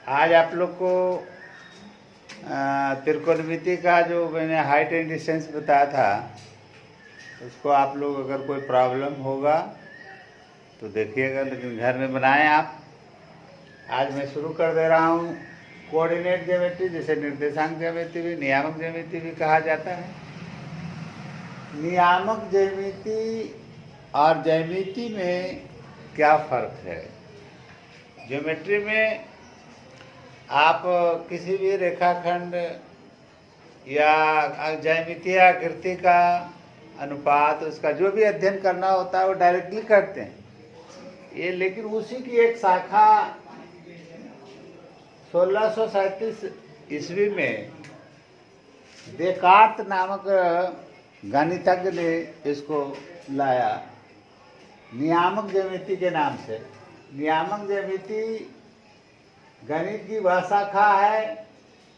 आज आप लोग को त्रिकोणमिति का जो मैंने हाइट एंड डिस्टेंस बताया था, उसको आप लोग अगर कोई प्रॉब्लम होगा तो देखिएगा, लेकिन घर में बनाएं आप। आज मैं शुरू कर दे रहा हूँ कोऑर्डिनेट ज्योमेट्री, जिसे निर्देशांक ज्यामिति भी, नियामक ज्यामिति भी कहा जाता है। नियामक ज्यामिति और ज्यामिति में क्या फ़र्क है? ज्योमेट्री में आप किसी भी रेखाखंड या ज्यामितीय आकृति का अनुपात, उसका जो भी अध्ययन करना होता है वो डायरेक्टली करते हैं ये, लेकिन उसी की एक शाखा 1637 ईस्वी में देकार्त नामक गणितज्ञ ने इसको लाया नियामक ज्यामिति के नाम से। नियामक ज्यामिति गणित की वह शाखा है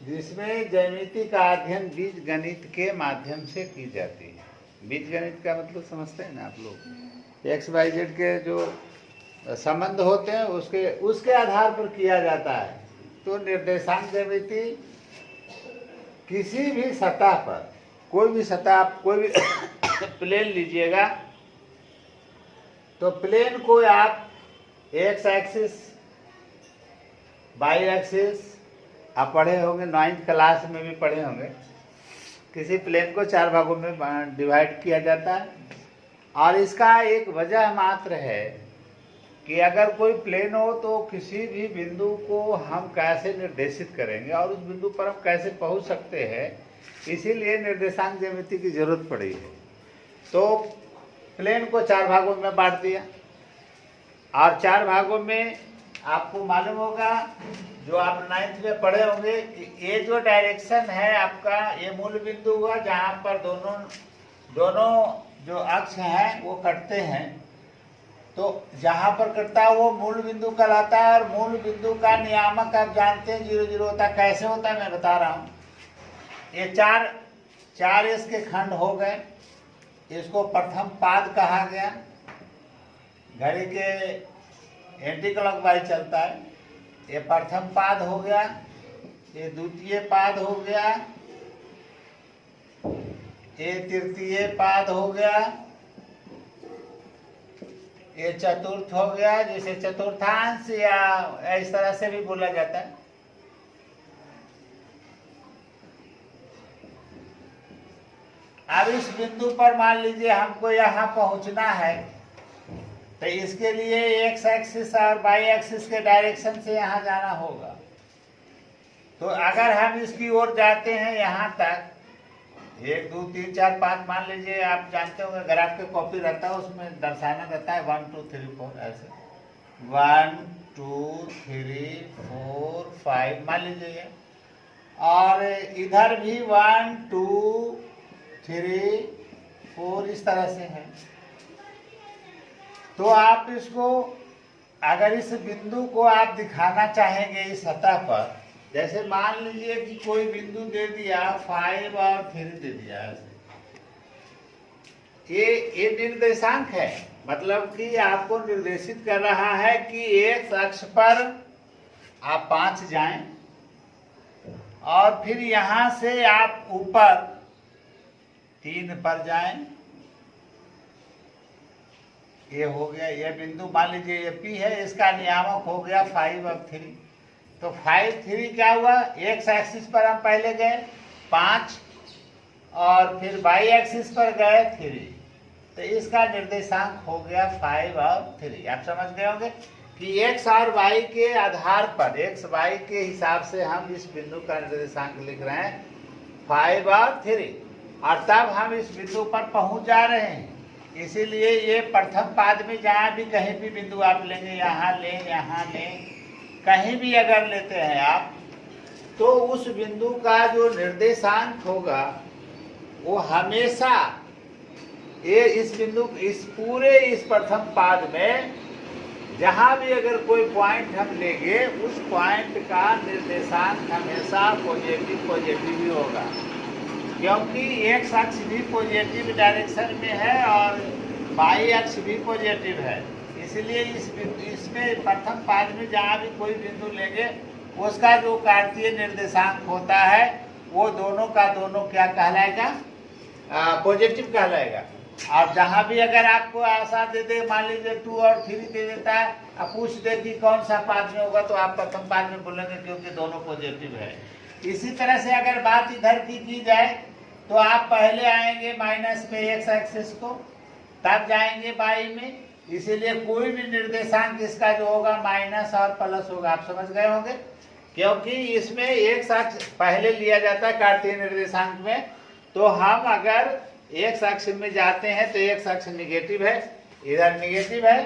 जिसमें ज्यामिति का अध्ययन बीजगणित के माध्यम से की जाती है। बीजगणित का मतलब समझते हैं ना आप लोग? एक्स वाई जेड के जो संबंध होते हैं उसके आधार पर किया जाता है। तो निर्देशांक ज्यामिति किसी भी सतह पर, कोई भी सतह, आप कोई भी प्लेन लीजिएगा तो प्लेन को आप एक्स एक्सिस, वाई एक्सिस, आप पढ़े होंगे 9th क्लास में भी पढ़े होंगे। किसी प्लेन को 4 भागों में डिवाइड किया जाता है और इसका एक वजह मात्र है कि अगर कोई प्लेन हो तो किसी भी बिंदु को हम कैसे निर्देशित करेंगे और उस बिंदु पर हम कैसे पहुंच सकते हैं, इसीलिए निर्देशांक ज्यामिति की जरूरत पड़ी है। तो प्लेन को 4 भागों में बांट दिया और 4 भागों में आपको मालूम होगा, जो आप 9th में पढ़े होंगे, कि ये जो डायरेक्शन है आपका, ये मूल बिंदु हुआ जहाँ पर दोनों जो अक्ष हैं वो कटते हैं। तो जहाँ पर कटता है वो मूल बिंदु कहलाता है और मूल बिंदु का नियामक आप जानते हैं 0 0 होता है। कैसे होता है मैं बता रहा हूँ। ये चार इसके खंड हो गए, इसको प्रथम पाद कहा गया। घड़ी के एंटी क्लॉकवाइज चलता है। ये प्रथम पाद हो गया, ये द्वितीय पाद हो गया, ये तृतीय पाद हो गया, ये चतुर्थ हो गया, जिसे चतुर्थांश या इस तरह से भी बोला जाता है। अब इस बिंदु पर मान लीजिए हमको यहाँ पहुंचना है, तो इसके लिए एक्स एक्सिस और वाई एक्सिस के डायरेक्शन से यहाँ जाना होगा। तो अगर हम इसकी ओर जाते हैं यहाँ तक, 1 2 3 4 5 मान लीजिए, आप जानते होंगे अगर आपके कॉपी रहता है उसमें दर्शाना रहता है 1 2 3 4 ऐसे 1 2 3 4 5 मान लीजिए, और इधर भी 1 2 3 4 इस तरह से है। तो आप इसको, अगर इस बिंदु को आप दिखाना चाहेंगे इस सतह पर, जैसे मान लीजिए कि कोई बिंदु दे दिया 5 और 3 दे दिया, ये निर्देशांक है, मतलब कि आपको निर्देशित कर रहा है कि एक अक्ष पर आप 5 जाएं और फिर यहां से आप ऊपर 3 पर जाएं। ये हो गया, ये बिंदु मान लीजिए ये P है, इसका नियामक हो गया 5 और 3। तो 5 3 क्या हुआ, एक्स एक्सिस पर हम पहले गए 5 और फिर वाई एक्सिस पर गए 3, तो इसका निर्देशांक हो गया 5 और 3। आप समझ गए होंगे कि एक्स और वाई के आधार पर, एक्स वाई के हिसाब से हम इस बिंदु का निर्देशांक लिख रहे हैं 5 और 3, और तब हम इस बिंदु पर पहुंच जा रहे हैं। इसीलिए ये प्रथम पाद में जहाँ भी कहीं भी बिंदु आप लेंगे, यहाँ लें, कहीं भी अगर लेते हैं आप, तो उस बिंदु का जो निर्देशांक होगा वो हमेशा ये इस बिंदु, इस पूरे इस प्रथम पाद में जहाँ भी अगर कोई पॉइंट हम लेंगे, उस पॉइंट का निर्देशांक हमेशा पॉजिटिव ही होगा, क्योंकि एक्स अक्ष भी पॉजिटिव डायरेक्शन में है और वाई अक्ष भी पॉजिटिव है। इसलिए इसमें प्रथम पाद में जहाँ भी कोई बिंदु लेंगे उसका जो कार्तीय निर्देशांक होता है वो दोनों का दोनों क्या कहलाएगा, पॉजिटिव कहलाएगा। और जहाँ भी अगर आपको ऐसा दे दे, मान लीजिए 2 और 3 दे देता है, अब पूछ दे कि कौन सा पाद में होगा, तो आप प्रथम पाद में बोलेंगे क्योंकि दोनों पॉजिटिव है। इसी तरह से अगर बात इधर की जाए तो आप पहले आएंगे माइनस में एक्स एक्सिस को, तब जाएंगे वाई में, इसीलिए कोई भी निर्देशांक इसका जो होगा माइनस और प्लस होगा। आप समझ गए होंगे, क्योंकि इसमें एक अक्ष पहले लिया जाता है कार्तीय निर्देशांक में। तो हम अगर एक अक्ष में जाते हैं तो एक अक्ष निगेटिव है, इधर निगेटिव है,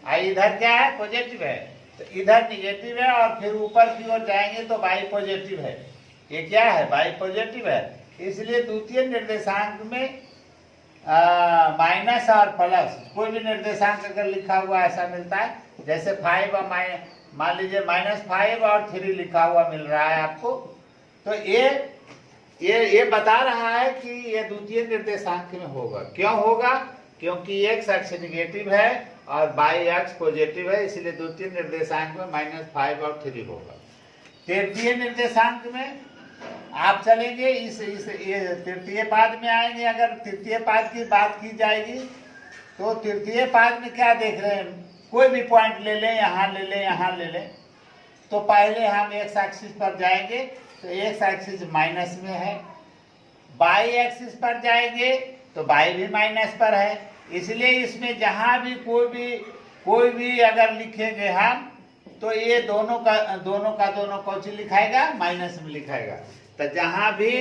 और इधर क्या है, पॉजिटिव है। तो इधर निगेटिव है और फिर ऊपर की ओर जाएंगे तो वाई पॉजिटिव है। ये क्या है, वाई पॉजिटिव है। इसलिए द्वितीय निर्देशांक में माइनस और प्लस कोई भी निर्देशांक अगर लिखा हुआ ऐसा मिलता है, जैसे 5 और मान लीजिए -5 और 3 लिखा हुआ मिल रहा है आपको, तो ये बता रहा है कि ये द्वितीय निर्देशांक में होगा। क्यों होगा, क्योंकि एक्स अक्ष निगेटिव है और वाई अक्ष पॉजिटिव है, इसलिए द्वितीय निर्देशांक में -5 और 3 होगा। तृतीय निर्देशांक में आप चलेंगे इस तृतीय पाद में आएंगे। अगर तृतीय पाद की बात की जाएगी तो तृतीय पाद में क्या देख रहे हैं, कोई भी पॉइंट ले लें, यहाँ ले लें, यहाँ ले लें। तो पहले हम एक्स एक्सिस पर जाएंगे तो एक्स एक्सिस माइनस में है, वाई एक्सिस पर जाएंगे तो वाई भी माइनस पर है। इसलिए इसमें जहाँ भी कोई भी अगर लिखेंगे हम तो ये दोनों का कौन सी लिखाएगा, माइनस में लिखाएगा। तो जहाँ भी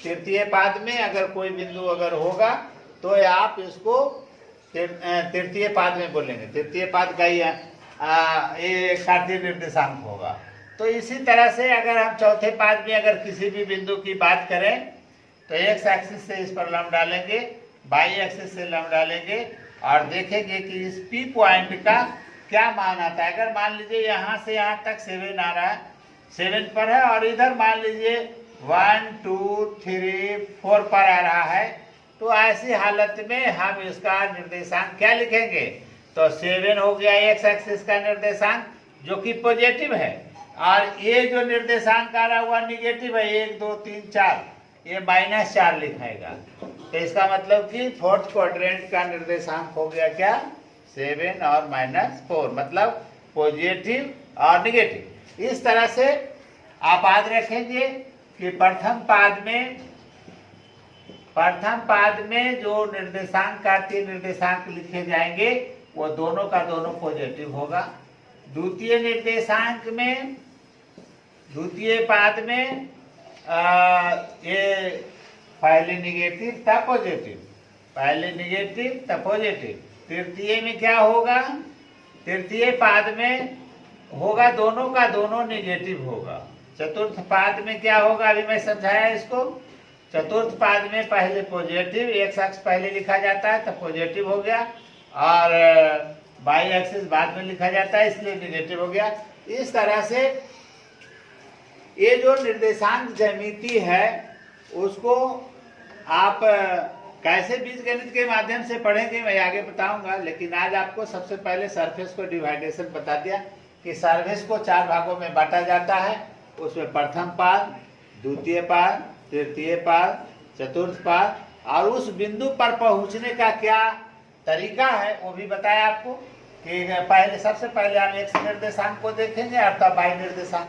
तृतीय पाद में अगर कोई बिंदु अगर होगा तो आप इसको तृतीय पाद में बोलेंगे, तृतीय पाद का ये कार्तीय निर्देशांक होगा। तो इसी तरह से अगर हम चौथे पाद में अगर किसी भी बिंदु की बात करें तो एक्स एक्सिस से इस पर लंब डालेंगे, वाई एक्सिस से लंब डालेंगे और देखेंगे कि इस पी पॉइंट का क्या मान आता है। अगर मान लीजिए यहाँ से यहाँ तक 7 आ रहा है, 7 पर है, और इधर मान लीजिए 1 2 3 4 पर आ रहा है, तो ऐसी हालत में हम इसका निर्देशांक क्या लिखेंगे, तो 7 हो गया एक्स एक्सिस का निर्देशांक जो कि पॉजिटिव है, और ये जो निर्देशांक आ रहा हुआ निगेटिव है 1 2 3 4, ये -4 लिखाएगा। तो इसका मतलब कि फोर्थ क्वाड्रेंट का निर्देशांक हो गया क्या, 7 और -4, मतलब पॉजिटिव और निगेटिव। इस तरह से आप याद रखेंगे कि प्रथम पाद में जो निर्देशांक कार्तीय निर्देशांक लिखे जाएंगे वो दोनों का दोनों पॉजिटिव होगा। द्वितीय पाद में ये पहले निगेटिव तब पॉजिटिव, पहले निगेटिव तब पॉजिटिव। तृतीय में क्या होगा, तृतीय पाद में होगा दोनों का दोनों निगेटिव होगा। चतुर्थ पाद में क्या होगा, अभी मैं समझाया इसको। चतुर्थ पाद में पहले पॉजिटिव, एक्स अक्ष पहले लिखा जाता है तब पॉजिटिव हो गया, और वाई एक्सिस बाद में लिखा जाता है इसलिए निगेटिव हो गया। इस तरह से ये जो निर्देशांक ज्यामिति है उसको आप कैसे बीजगणित के माध्यम से पढ़ेंगे मैं आगे बताऊंगा, लेकिन आज आपको सबसे पहले सरफेस को डिवाइडेशन बता दिया कि सरफेस को 4 भागों में बांटा जाता है। उसमें प्रथम पाद, द्वितीय पाद, तृतीय पाद, चतुर्थ पाद, और उस बिंदु पर पहुंचने का क्या तरीका है वो भी बताया आपको कि सबसे पहले हम एक्स निर्देशांक को देखेंगे अर्थात वाई निर्देशांक।